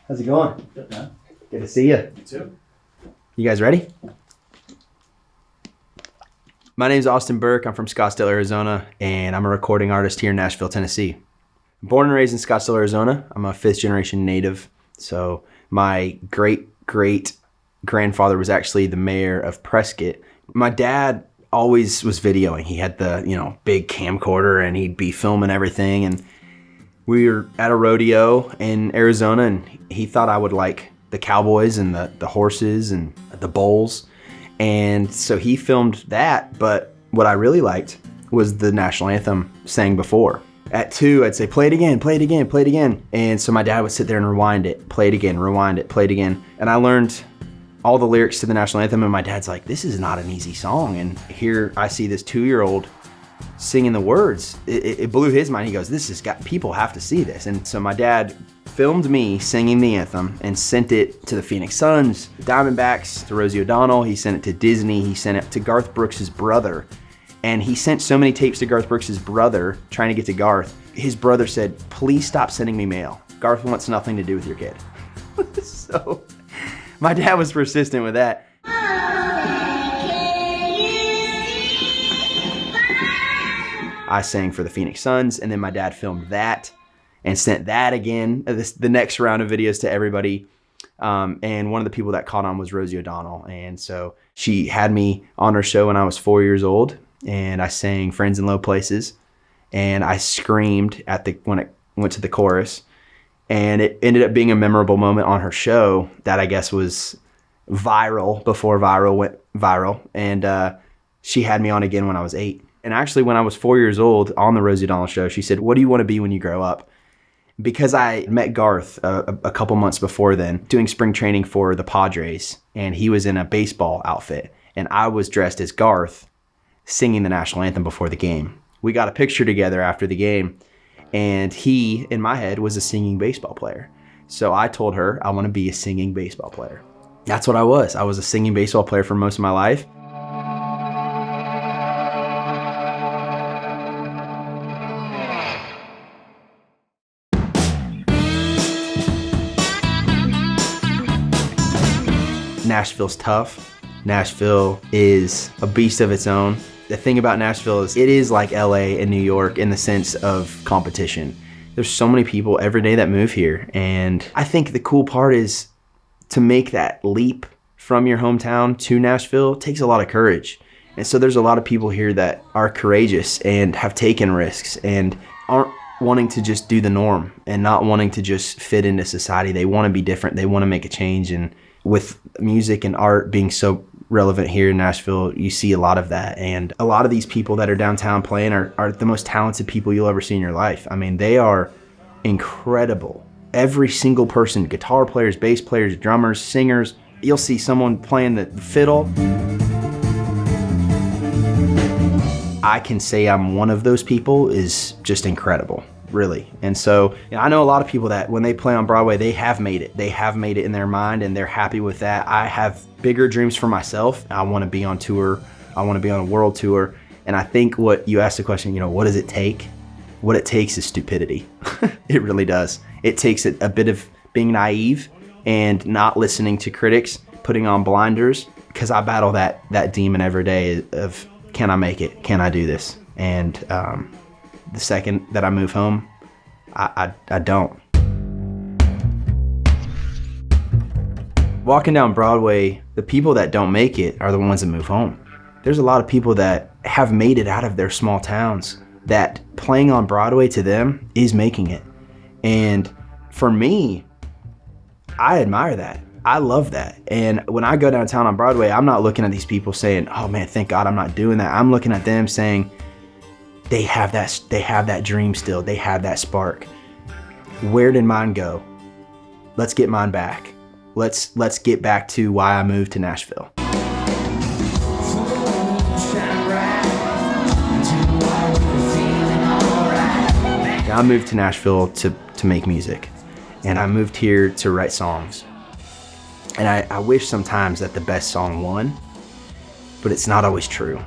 How's it going? Good, man. Good to see you. You too. You guys ready? My name's Austin Burke. I'm from Scottsdale, Arizona, and I'm a recording artist here in Nashville, Tennessee. Born and raised in Scottsdale, Arizona. I'm a fifth generation native. So my great grandfather was actually the mayor of Prescott. My dad always was videoing. He had the, big camcorder and he'd be filming everything. And we were at a rodeo in Arizona and he thought I would like the cowboys and the horses and the bulls. And so he filmed that. But what I really liked was the national anthem sang before. At 2, I'd say, play it again, play it again, play it again. And so my dad would sit there and rewind it, play it again, rewind it, play it again. And I learned all the lyrics to the national anthem, and my dad's like, this is not an easy song. And here I see this 2-year-old singing the words. It blew his mind. He goes, people have to see this. And so my dad filmed me singing the anthem and sent it to the Phoenix Suns, Diamondbacks, to Rosie O'Donnell. He sent it to Disney. He sent it to Garth Brooks' brother. And he sent so many tapes to Garth Brooks' brother, trying to get to Garth. His brother said, please stop sending me mail. Garth wants nothing to do with your kid. So my dad was persistent with that. I sang for the Phoenix Suns, and then my dad filmed that and sent that again, the next round of videos to everybody. And one of the people that caught on was Rosie O'Donnell. And so she had me on her show when I was 4 years old. And I sang Friends in Low Places, and I screamed when it went to the chorus, and it ended up being a memorable moment on her show that I guess was viral before viral went viral. And she had me on again when I was 8. And actually, when I was 4 years old on the Rosie O'Donnell show, she said, what do you want to be when you grow up? Because I met Garth a couple months before then doing spring training for the Padres, and he was in a baseball outfit, and I was dressed as Garth, singing the national anthem before the game. We got a picture together after the game, and he, in my head, was a singing baseball player. So I told her I want to be a singing baseball player. That's what I was. I was a singing baseball player for most of my life. Nashville's tough. Nashville is a beast of its own. The thing about Nashville is it is like LA and New York in the sense of competition. There's so many people every day that move here. And I think the cool part is to make that leap from your hometown to Nashville takes a lot of courage. And so there's a lot of people here that are courageous and have taken risks and aren't wanting to just do the norm and not wanting to just fit into society. They want to be different. They want to make a change. And with music and art being so relevant here in Nashville, you see a lot of that. And a lot of these people that are downtown playing are the most talented people you'll ever see in your life. I mean, they are incredible. Every single person, guitar players, bass players, drummers, singers, you'll see someone playing the fiddle. I can say I'm one of those people is just incredible, really. And so I know a lot of people that when they play on Broadway, they have made it. They have made it in their mind and they're happy with that. I have bigger dreams for myself. I want to be on tour. I want to be on a world tour. And I think what you asked the question, what does it take? What it takes is stupidity. It really does. It takes a bit of being naive and not listening to critics, putting on blinders, because I battle that demon every day of, can I make it? Can I do this? And the second that I move home, I don't. Walking down Broadway, the people that don't make it are the ones that move home. There's a lot of people that have made it out of their small towns that playing on Broadway to them is making it. And for me, I admire that. I love that. And when I go downtown on Broadway, I'm not looking at these people saying, oh man, thank God I'm not doing that. I'm looking at them saying, they have that dream still. They have that spark. Where did mine go? Let's get mine back. Let's get back to why I moved to Nashville. I moved to Nashville to make music, and I moved here to write songs. And I wish sometimes that the best song won, but it's not always true.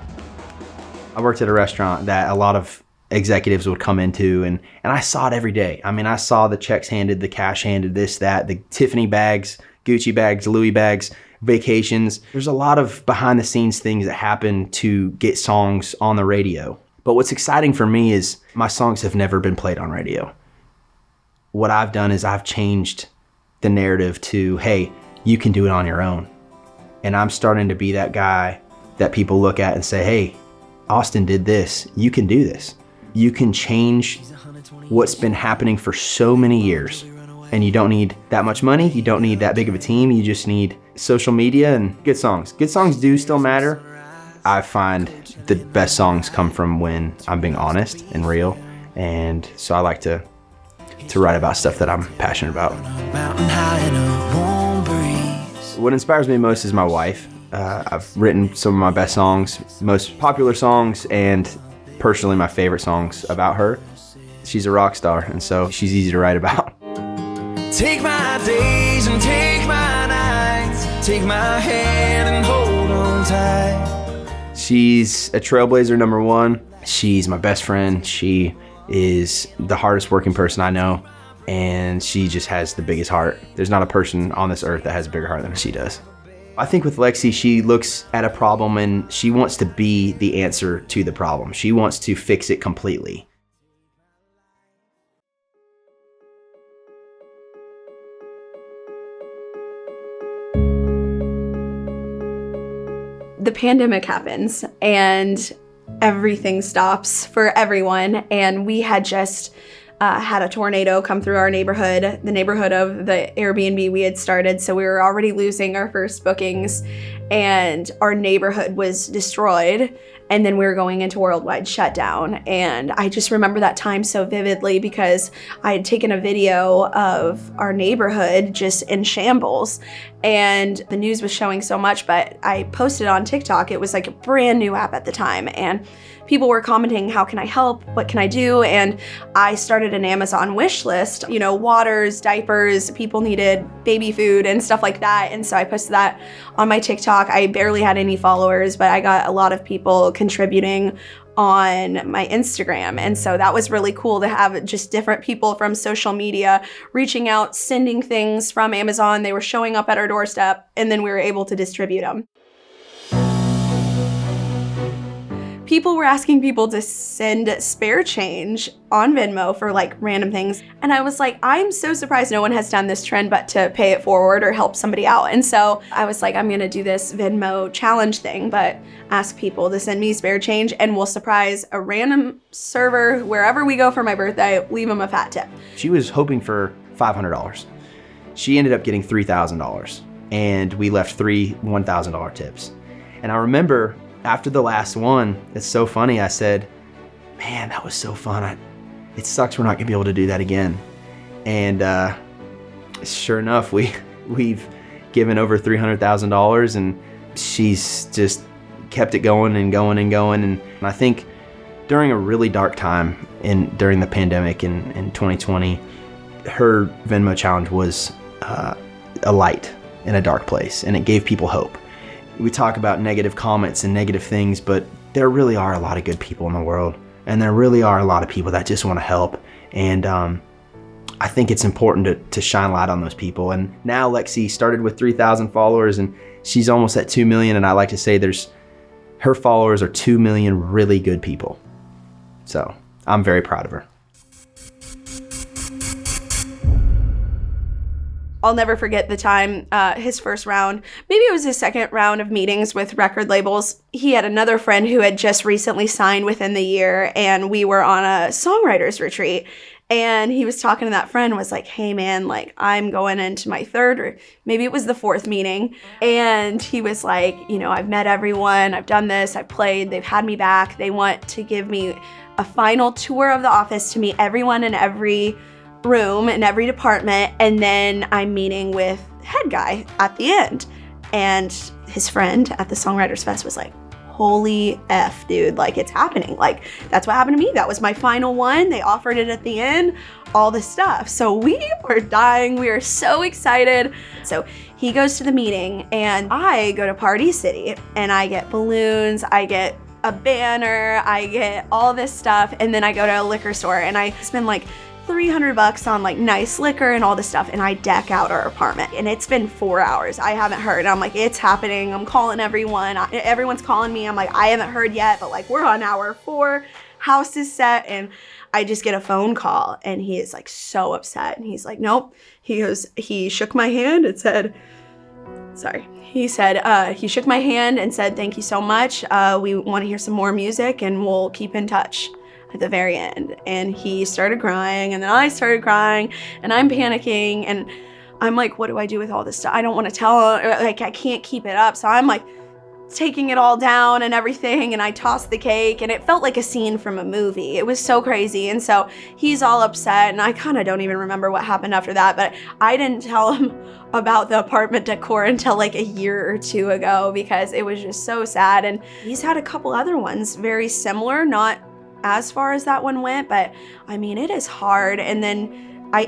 I worked at a restaurant that a lot of executives would come into, and I saw it every day. I mean, I saw the checks handed, the cash handed, this, that, the Tiffany bags, Gucci bags, Louis bags, vacations. There's a lot of behind the scenes things that happen to get songs on the radio. But what's exciting for me is my songs have never been played on radio. What I've done is I've changed the narrative to, hey, you can do it on your own. And I'm starting to be that guy that people look at and say, hey, Austin did this. You can do this. You can change what's been happening for so many years. And you don't need that much money. You don't need that big of a team. You just need social media and good songs. Good songs do still matter. I find the best songs come from when I'm being honest and real. And so I like to write about stuff that I'm passionate about. What inspires me most is my wife. I've written some of my best songs, most popular songs, and personally my favorite songs about her. She's a rock star, and so she's easy to write about. Take my days and take my nights, take my hand and hold on tight. She's a trailblazer number one. She's my best friend. She is the hardest working person I know, and she just has the biggest heart. There's not a person on this earth that has a bigger heart than she does. I think with Lexi, she looks at a problem and she wants to be the answer to the problem. She wants to fix it completely. The pandemic happens and everything stops for everyone. And we had just had a tornado come through our neighborhood, the neighborhood of the Airbnb we had started. So we were already losing our first bookings and our neighborhood was destroyed. And then we were going into worldwide shutdown. And I just remember that time so vividly because I had taken a video of our neighborhood just in shambles. And the news was showing so much, but I posted on TikTok. It was like a brand new app at the time. And people were commenting, how can I help? What can I do? And I started an Amazon wish list, waters, diapers, people needed baby food and stuff like that. And so I posted that on my TikTok. I barely had any followers, but I got a lot of people contributing on my Instagram. And so that was really cool to have just different people from social media reaching out, sending things from Amazon. They were showing up at our doorstep, and then we were able to distribute them. People were asking people to send spare change on Venmo for like random things. And I was like, I'm so surprised no one has done this trend but to pay it forward or help somebody out. And so I was like, I'm gonna do this Venmo challenge thing, but ask people to send me spare change and we'll surprise a random server wherever we go for my birthday, leave them a fat tip. She was hoping for $500. She ended up getting $3,000 and we left three $1,000 tips. And I remember after the last one, it's so funny, I said, man, that was so fun. It sucks we're not gonna be able to do that again. And sure enough, we've given over $300,000 and she's just kept it going and going and going. And I think during a really dark time during the pandemic in 2020, her Venmo challenge was a light in a dark place, and it gave people hope. We talk about negative comments and negative things, but there really are a lot of good people in the world, and there really are a lot of people that just want to help. And I think it's important to shine light on those people. And now Lexi started with 3,000 followers, and she's almost at 2 million. And I like to say her followers are 2 million really good people. So I'm very proud of her. I'll never forget the time, his first round, maybe it was his second round of meetings with record labels. He had another friend who had just recently signed within the year, and we were on a songwriters retreat. And he was talking to that friend, was like, hey man, like I'm going into my third, or maybe it was the fourth meeting. And he was like, I've met everyone, I've done this, I've played, they've had me back. They want to give me a final tour of the office to meet everyone in every room in every department, and then I'm meeting with head guy at the end. And his friend at the Songwriters Fest was like, holy F, dude, like it's happening. Like that's what happened to me. That was my final one. They offered it at the end, all this stuff. So we were dying. We were so excited. So he goes to the meeting and I go to Party City and I get balloons, I get a banner, I get all this stuff, and then I go to a liquor store and I spend like $300 on like nice liquor and all this stuff, and I deck out our apartment. And it's been 4 hours. I haven't heard. I'm like, it's happening. I'm calling everyone. Everyone's calling me. I'm like, I haven't heard yet, but like we're on hour 4. House is set, and I just get a phone call, and he is like so upset, and he's like, nope. He shook my hand and said, he shook my hand and said, thank you so much. We want to hear some more music, and we'll keep in touch. At the very end. And he started crying, and then I started crying, and I'm panicking, and I'm like, what do I do with all this stuff? I don't want to tell him, like I can't keep it up. So I'm like taking it all down and everything, and I tossed the cake, and it felt like a scene from a movie. It was so crazy. And so he's all upset, and I kind of don't even remember what happened after that, but I didn't tell him about the apartment decor until like a year or 2 ago, because it was just so sad. And he's had a couple other ones very similar, not as far as that one went, but I mean, it is hard. And then I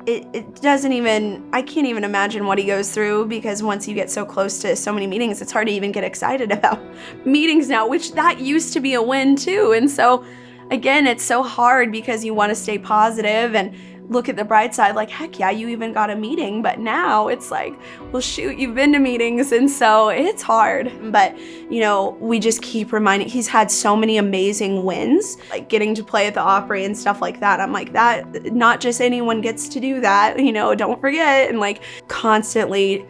can't even imagine what he goes through, because once you get so close to so many meetings, it's hard to even get excited about meetings now, which that used to be a win too. And so again, it's so hard because you want to stay positive and look at the bright side, like, heck yeah, you even got a meeting. But now it's like, well, shoot, you've been to meetings. And so it's hard. But, you know, we just keep reminding, he's had so many amazing wins, like getting to play at the Opry and stuff like that. I'm like, that, not just anyone gets to do that, you know, don't forget. And like constantly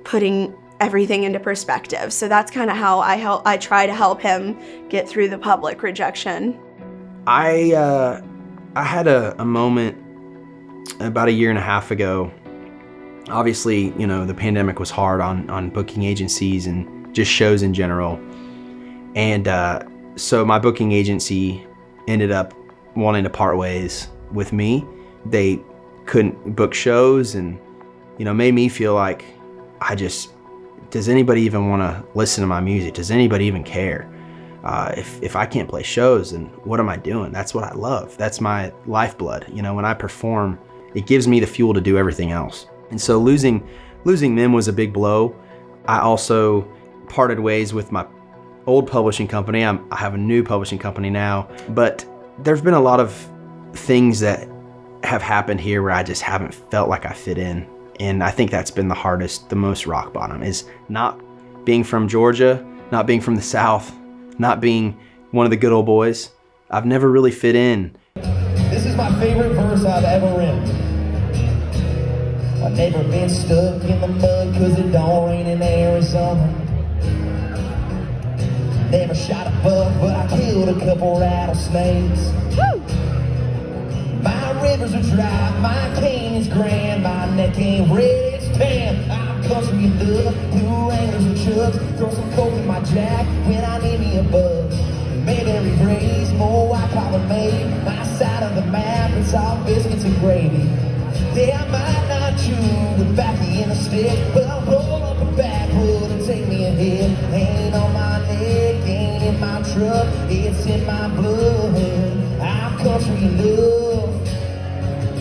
putting everything into perspective. So that's kind of how I try to help him get through the public rejection. I had a moment about 1.5 years ago. Obviously, you know, the pandemic was hard on booking agencies and just shows in general. And so my booking agency ended up wanting to part ways with me. They couldn't book shows, and, you know, made me feel like does anybody even want to listen to my music? Does anybody even care? If I can't play shows, then what am I doing? That's what I love. That's my lifeblood. You know, when I perform, it gives me the fuel to do everything else. And so losing them was a big blow. I also parted ways with my old publishing company. I have a new publishing company now, but there's been a lot of things that have happened here where I just haven't felt like I fit in. And I think that's been the hardest, the most rock bottom, is not being from Georgia, not being from the South, not being one of the good old boys. I've never really fit in. This is my favorite verse I've ever written. I've never been stuck in the mud cause it don't rain in Arizona. Never shot a buck, but I killed a couple rattlesnakes. Woo! My rivers are dry, my cane is grand, my neck ain't red, it's tan. I'm country in love, blue wranglers and chucks, throw some coke in my jack when I need me a buzz. Mayberry raised, more white collar made, my side of the map, it's all biscuits and gravy. Yeah, I might not chew the back end of stick, but I'll roll up a backwood and take me a hit. Ain't on my neck, ain't in my truck, it's in my blood. I'm country in love.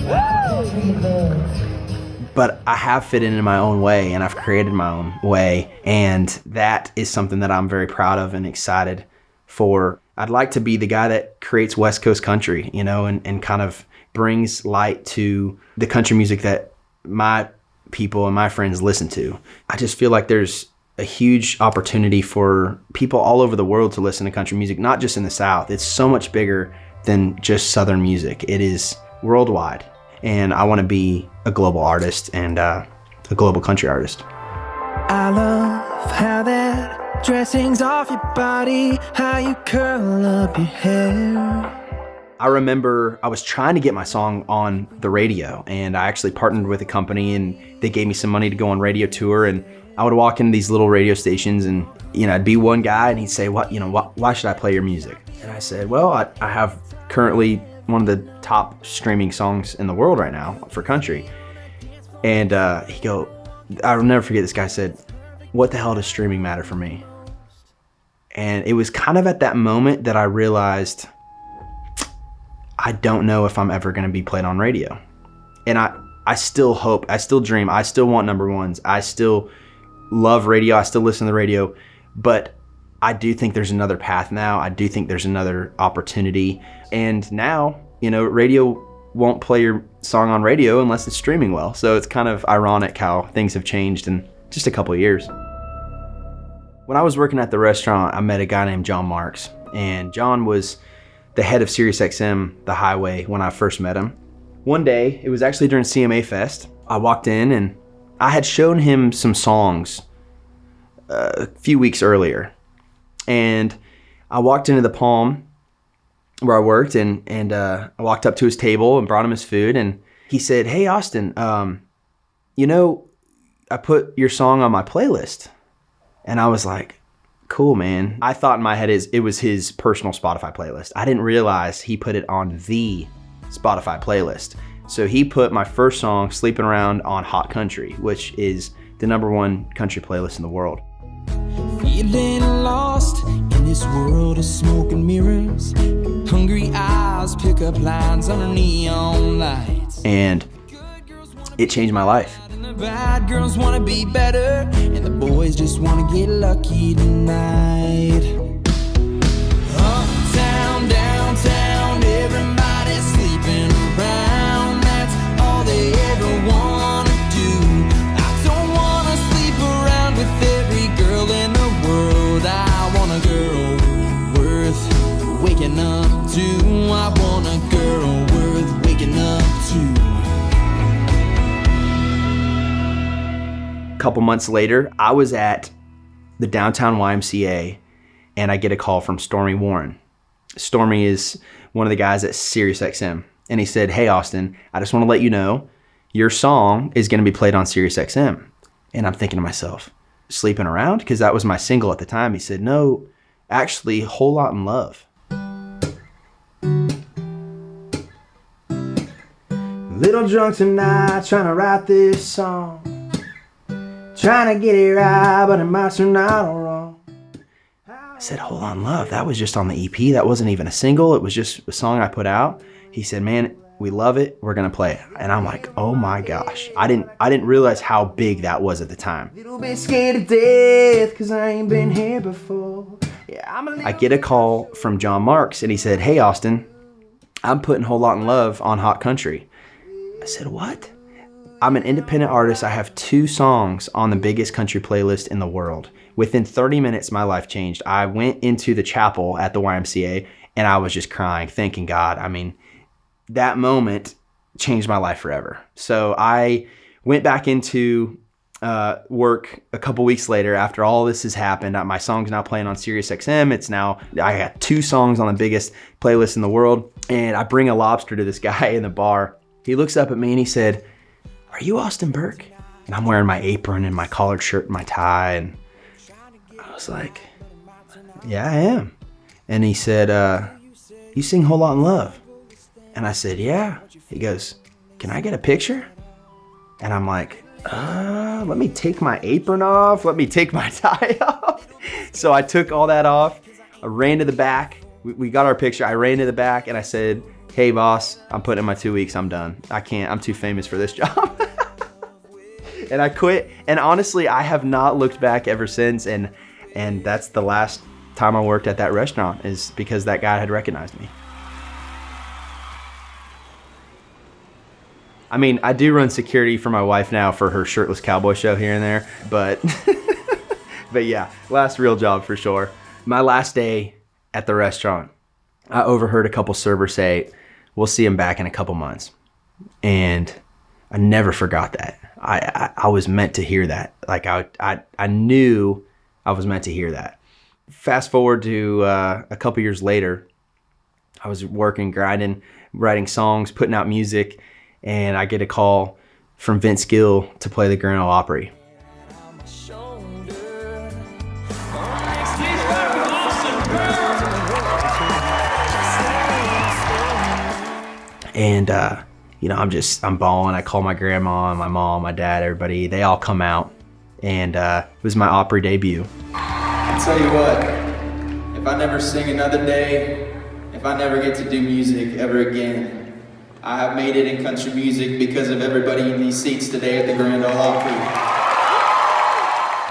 I'm country in love. But I have fit in my own way, and I've created my own way, and that is something that I'm very proud of and excited for. I'd like to be the guy that creates West Coast country, you know, and kind of brings light to the country music that my people and my friends listen to. I just feel like there's a huge opportunity for people all over the world to listen to country music, not just in the South. It's so much bigger than just Southern music. It is worldwide. And I want to be a global artist and a global country artist. I love how that dressing's off your body, how you curl up your hair. I remember I was trying to get my song on the radio, and I actually partnered with a company, and they gave me some money to go on radio tour. And I would walk into these little radio stations, and, you know, I'd be one guy, and he'd say, "What, you know, why should I play your music?" And I said, "Well, I have currently one of the top streaming songs in the world right now for country." And I'll never forget, this guy said, "What the hell does streaming matter for me?" And it was kind of at that moment that I realized, I don't know if I'm ever going to be played on radio. And I still hope, I still dream, I still want number ones. I still love radio. I still listen to the radio, but I do think there's another path now. I do think there's another opportunity. And now, radio won't play your song on radio unless it's streaming well. So it's kind of ironic how things have changed in just a couple of years. When I was working at the restaurant, I met a guy named John Marks. And John was the head of SiriusXM, the highway, when I first met him. One day, it was actually during CMA Fest, I walked in and I had shown him some songs a few weeks earlier. And I walked into the Palm where I worked and I walked up to his table and brought him his food. And he said, "Hey, Austin, I put your song on my playlist." And I was like, "Cool, man." I thought in my head it was his personal Spotify playlist. I didn't realize he put it on the Spotify playlist. So he put my first song, Sleeping Around, on Hot Country, which is the #1 country playlist in the world. Feeling lost in this world of smoke and mirrors. Hungry eyes pick up lines under neon lights. And it changed my life. And the bad girls want to be better, and the boys just want to get lucky tonight. Uptown, downtown, everybody's sleeping around. That's all they ever want to do. I don't want to sleep around with every girl in the world. I want a girl worth waking up to. I want a girl worth waking up to. A couple months later, I was at the downtown YMCA and I get a call from Stormy Warren. Stormy is one of the guys at SiriusXM. And he said, "Hey, Austin, I just want to let you know your song is going to be played on SiriusXM." And I'm thinking to myself, Sleeping Around? Because that was my single at the time. He said, "No, actually, Whole Lot in Love." Little drunk tonight, trying to write this song. Trying to get it right, but it might turn out all wrong. I said, "Hold on, Love." That was just on the EP. That wasn't even a single. It was just a song I put out. He said, "Man, we love it. We're gonna play it." And I'm like, "Oh my gosh!" I didn't realize how big that was at the time. Little bit scared to death, 'cause I ain't been here before. Yeah, I get a call from John Marks, and he said, "Hey, Austin, I'm putting Whole Lot in Love on Hot Country." I said, "What?" I'm an independent artist. I have 2 songs on the biggest country playlist in the world. Within 30 minutes, my life changed. I went into the chapel at the YMCA and I was just crying, thanking God. I mean, that moment changed my life forever. So I went back into work a couple weeks later after all this has happened. My song's now playing on SiriusXM. I got 2 songs on the biggest playlist in the world. And I bring a lobster to this guy in the bar. He looks up at me and he said, "Are you Austin Burke?" And I'm wearing my apron and my collared shirt and my tie. And I was like, "Yeah, I am." And he said, "You sing Whole Lot in Love?" And I said, "Yeah." He goes, "Can I get a picture?" And I'm like, let me take my apron off. Let me take my tie off. So I took all that off. I ran to the back. We got our picture. I ran to the back and I said, "Hey boss, I'm putting in my 2 weeks. I'm done. I can't. I'm too famous for this job." And I quit. And honestly, I have not looked back ever since. And that's the last time I worked at that restaurant, is because that guy had recognized me. I mean, I do run security for my wife now for her shirtless cowboy show here and there, but yeah, last real job for sure. My last day at the restaurant, I overheard a couple servers say, "We'll see him back in a couple months." And I never forgot that. I was meant to hear that. Like I knew I was meant to hear that. Fast forward to a couple years later, I was working, grinding, writing songs, putting out music, and I get a call from Vince Gill to play the Grand Ole Opry. And, I'm bawling. I call my grandma, my mom, my dad, everybody. They all come out. And it was my Opry debut. I'll tell you what, if I never sing another day, if I never get to do music ever again, I have made it in country music because of everybody in these seats today at the Grand Ole Opry.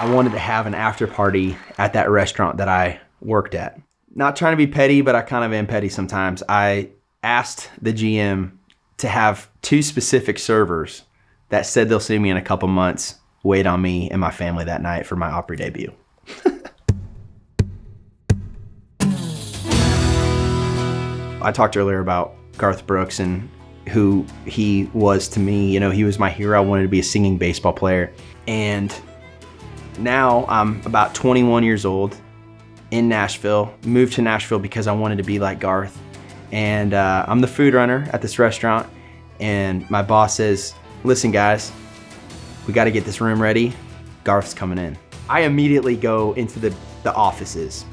I wanted to have an after party at that restaurant that I worked at. Not trying to be petty, but I kind of am petty sometimes. I asked the GM to have 2 specific servers that said they'll see me in a couple months wait on me and my family that night for my Opry debut. I talked earlier about Garth Brooks and who he was to me. You know, he was my hero. I wanted to be a singing baseball player. And now I'm about 21 years old in Nashville, moved to Nashville because I wanted to be like Garth. And I'm the food runner at this restaurant. And my boss says, listen guys, we got to get this room ready. Garth's coming in. I immediately go into the offices,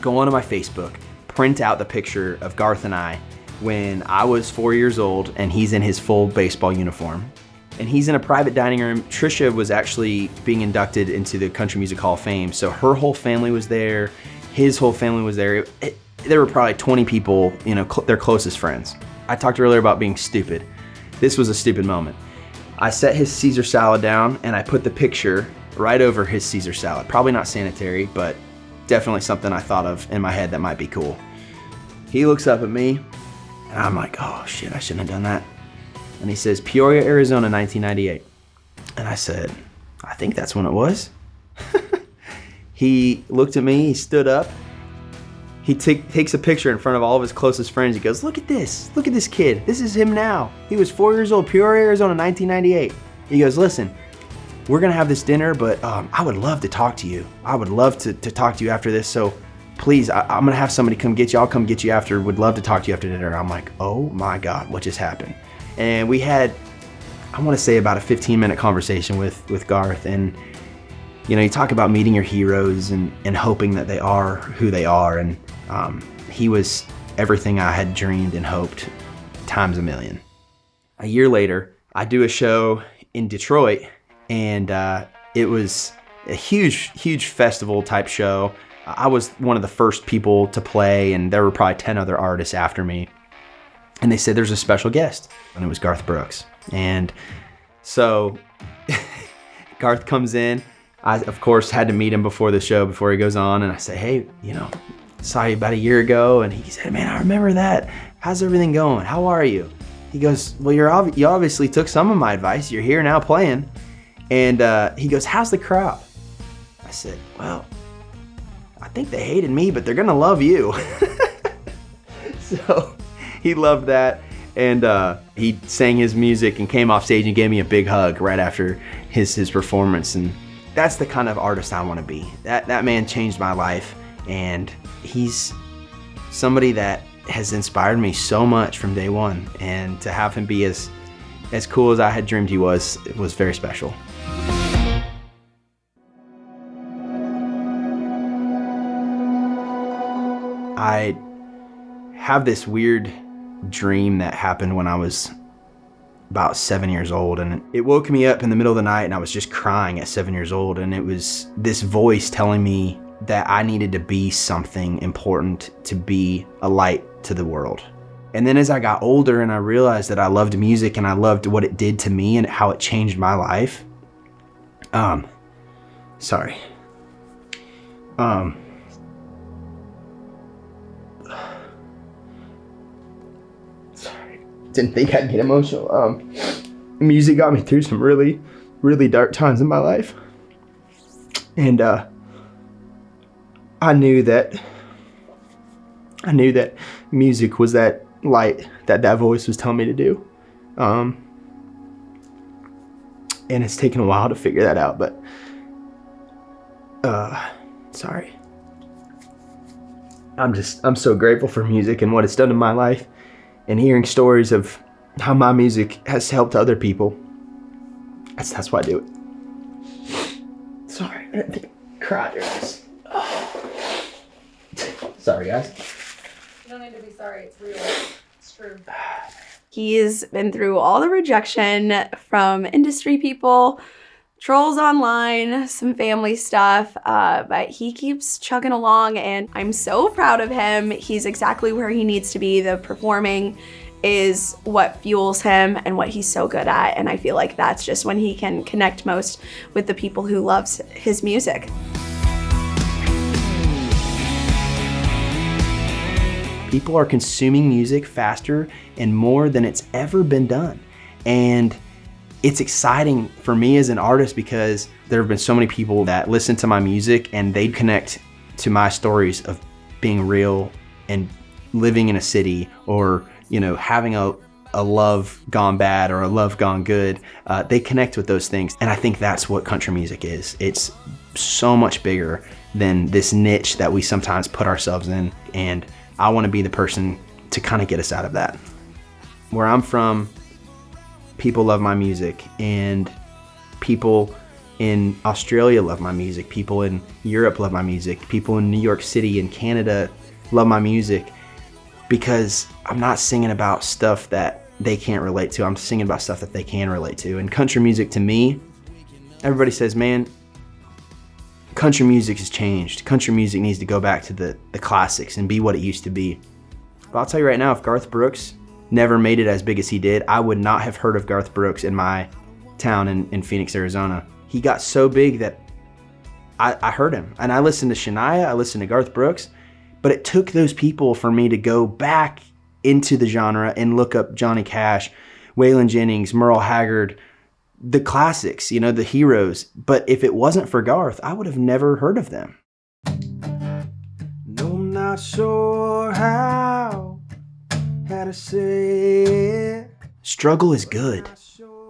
go onto my Facebook, print out the picture of Garth and I when I was 4 years old and he's in his full baseball uniform. And he's in a private dining room. Trisha was actually being inducted into the Country Music Hall of Fame. So her whole family was there. His whole family was there. There were probably 20 people, you know, their closest friends. I talked earlier about being stupid. This was a stupid moment. I set his Caesar salad down and I put the picture right over his Caesar salad. Probably not sanitary, but definitely something I thought of in my head that might be cool. He looks up at me and I'm like, oh shit, I shouldn't have done that. And he says, Peoria, Arizona, 1998. And I said, I think that's when it was. He looked at me, he stood up. He takes a picture in front of all of his closest friends. He goes, look at this kid. This is him now. He was 4 years old, Peoria, Arizona, 1998. He goes, listen, we're gonna have this dinner, but I would love to talk to you. I would love to talk to you after this. So please, I'm gonna have somebody come get you. I'll come get you after. Would love to talk to you after dinner. I'm like, oh my God, what just happened? And we had, I wanna say about a 15-minute conversation with Garth. And you know, you talk about meeting your heroes and hoping that they are who they are. And he was everything I had dreamed and hoped times a million. A year later, I do a show in Detroit, and it was a huge festival type show. I was one of the first people to play, and there were probably 10 other artists after me. And they said there's a special guest, and it was Garth Brooks. And so Garth comes in. I, of course, had to meet him before the show, before he goes on. And I say, hey, you know, saw you about a year ago. And he said, man, I remember that. How's everything going? How are you? He goes, well, you obviously took some of my advice. You're here now playing. And he goes, how's the crowd? I said, well, I think they hated me, but they're going to love you. So he loved that. And he sang his music and came off stage and gave me a big hug right after his performance. And that's the kind of artist I want to be. That man changed my life, and he's somebody that has inspired me so much from day one. And to have him be as cool as I had dreamed he was, it was very special. I have this weird dream that happened when I was about 7 years old, and it woke me up in the middle of the night, and I was just crying at 7 years old. And it was this voice telling me that I needed to be something important, to be a light to the world. And then as I got older and I realized that I loved music and I loved what it did to me and how it changed my life. Sorry. Didn't think I'd get emotional. Music got me through some really, really dark times in my life. And I knew that music was that light that voice was telling me to do. And it's taken a while to figure that out, but sorry. I'm so grateful for music and what it's done in my life. And hearing stories of how my music has helped other people. That's why I do it. Sorry, I didn't think I'd cry during this. Sorry, guys. You don't need to be sorry. It's real. It's true. He's been through all the rejection from industry people, trolls online, some family stuff, but he keeps chugging along, and I'm so proud of him. He's exactly where he needs to be, the performing is what fuels him and what he's so good at. And I feel like that's just when he can connect most with the people who loves his music. People are consuming music faster and more than it's ever been done. And it's exciting for me as an artist because there have been so many people that listen to my music and they connect to my stories of being real and living in a city, or, you know, having a love gone bad or a love gone good. They connect with those things. And I think that's what country music is. It's so much bigger than this niche that we sometimes put ourselves in. And I want to be the person to kind of get us out of that. Where I'm from, people love my music, and people in Australia love my music. People in Europe love my music. People in New York City and Canada love my music, because I'm not singing about stuff that they can't relate to. I'm singing about stuff that they can relate to. And country music, to me, everybody says, man, country music has changed. Country music needs to go back to the classics and be what it used to be. But I'll tell you right now, if Garth Brooks never made it as big as he did, I would not have heard of Garth Brooks in my town in Phoenix, Arizona. He got so big that I heard him. And I listened to Shania, I listened to Garth Brooks, but it took those people for me to go back into the genre and look up Johnny Cash, Waylon Jennings, Merle Haggard, the classics, you know, the heroes. But if it wasn't for Garth, I would have never heard of them. No, I'm not sure how to say it. Struggle is good.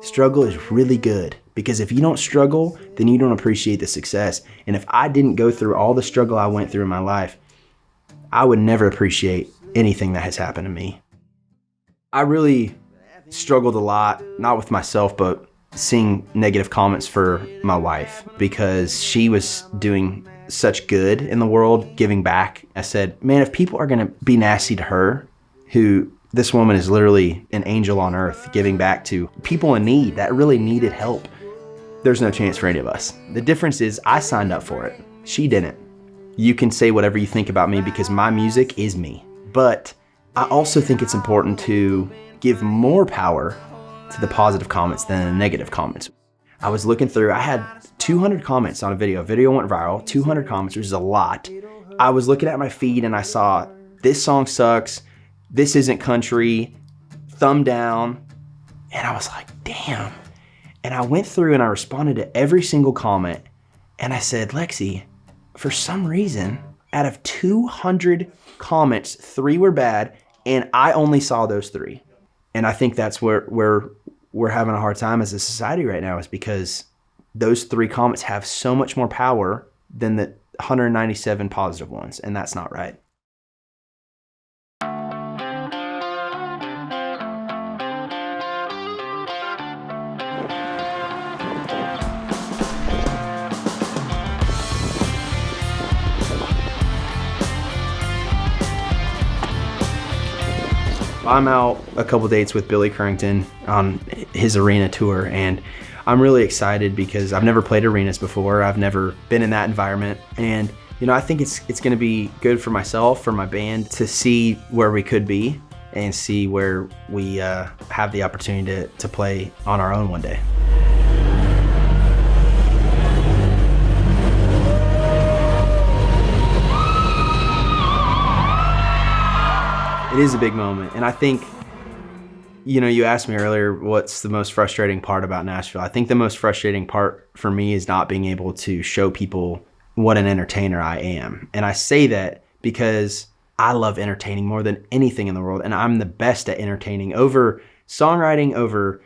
Struggle is really good, because if you don't struggle, then you don't appreciate the success. And if I didn't go through all the struggle I went through in my life, I would never appreciate anything that has happened to me. I really struggled a lot, not with myself, but seeing negative comments for my wife, because she was doing such good in the world, giving back. I said, man, if people are going to be nasty to her, this woman is literally an angel on earth, giving back to people in need that really needed help, there's no chance for any of us. The difference is I signed up for it. She didn't. You can say whatever you think about me, because my music is me. But I also think it's important to give more power to the positive comments than the negative comments. I was looking through, I had 200 comments on a video. Video went viral, 200 comments, which is a lot. I was looking at my feed and I saw, this song sucks, this isn't country, thumb down. And I was like, damn. And I went through and I responded to every single comment. And I said, Lexi, for some reason, out of 200 comments, 3 were bad, and I only saw those 3. And I think that's where we're having a hard time as a society right now, is because those 3 comments have so much more power than the 197 positive ones, and that's not right. I'm out a couple dates with Billy Currington on his arena tour, and I'm really excited because I've never played arenas before. I've never been in that environment, and you know, I think it's going to be good for myself, for my band, to see where we could be and see where we have the opportunity to play on our own one day. It is a big moment, and I think, you know, you asked me earlier what's the most frustrating part about Nashville. I think the most frustrating part for me is not being able to show people what an entertainer I am. And I say that because I love entertaining more than anything in the world, and I'm the best at entertaining. Over songwriting, over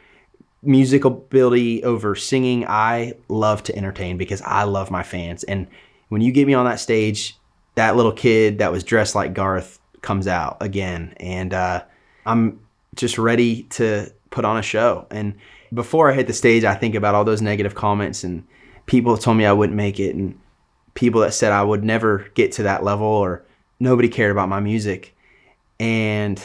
musical ability, over singing, I love to entertain because I love my fans. And when you get me on that stage, that little kid that was dressed like Garth comes out again, and I'm just ready to put on a show. And before I hit the stage, I think about all those negative comments and people told me I wouldn't make it, and people that said I would never get to that level, or nobody cared about my music. And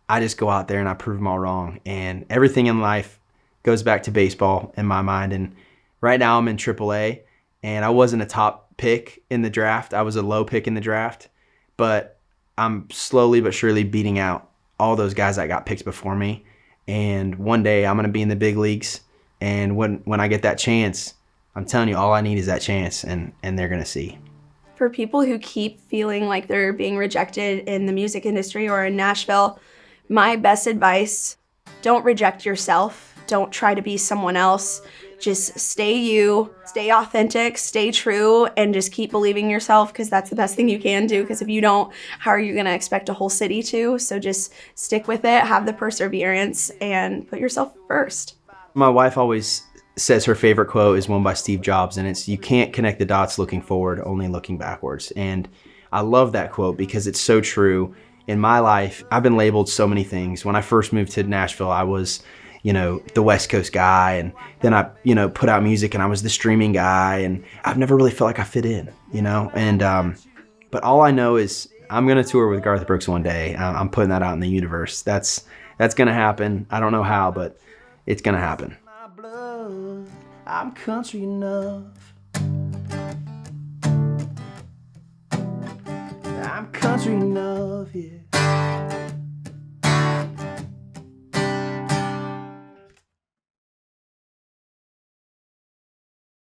I just go out there and I prove them all wrong. And everything in life goes back to baseball in my mind. And right now I'm in AAA, and I wasn't a top pick in the draft. I was a low pick in the draft, but I'm slowly but surely beating out all those guys that got picked before me. And one day I'm going to be in the big leagues. And when I get that chance, I'm telling you, all I need is that chance, and they're going to see. For people who keep feeling like they're being rejected in the music industry or in Nashville, my best advice, don't reject yourself. Don't try to be someone else. Just stay you, stay authentic, stay true, and just keep believing yourself, because that's the best thing you can do. Because if you don't, how are you going to expect a whole city to? So just stick with it, have the perseverance, and put yourself first. My wife always says her favorite quote is one by Steve Jobs, and it's, "You can't connect the dots looking forward, only looking backwards." And I love that quote because it's so true. In my life, I've been labeled so many things. When I first moved to Nashville, I was the West Coast guy, and then I, put out music, and I was the streaming guy, and I've never really felt like I fit in, and, but all I know is I'm going to tour with Garth Brooks one day. I'm putting that out in the universe. That's going to happen. I don't know how, but it's going to happen. My blood, I'm country enough. I'm country enough, yeah.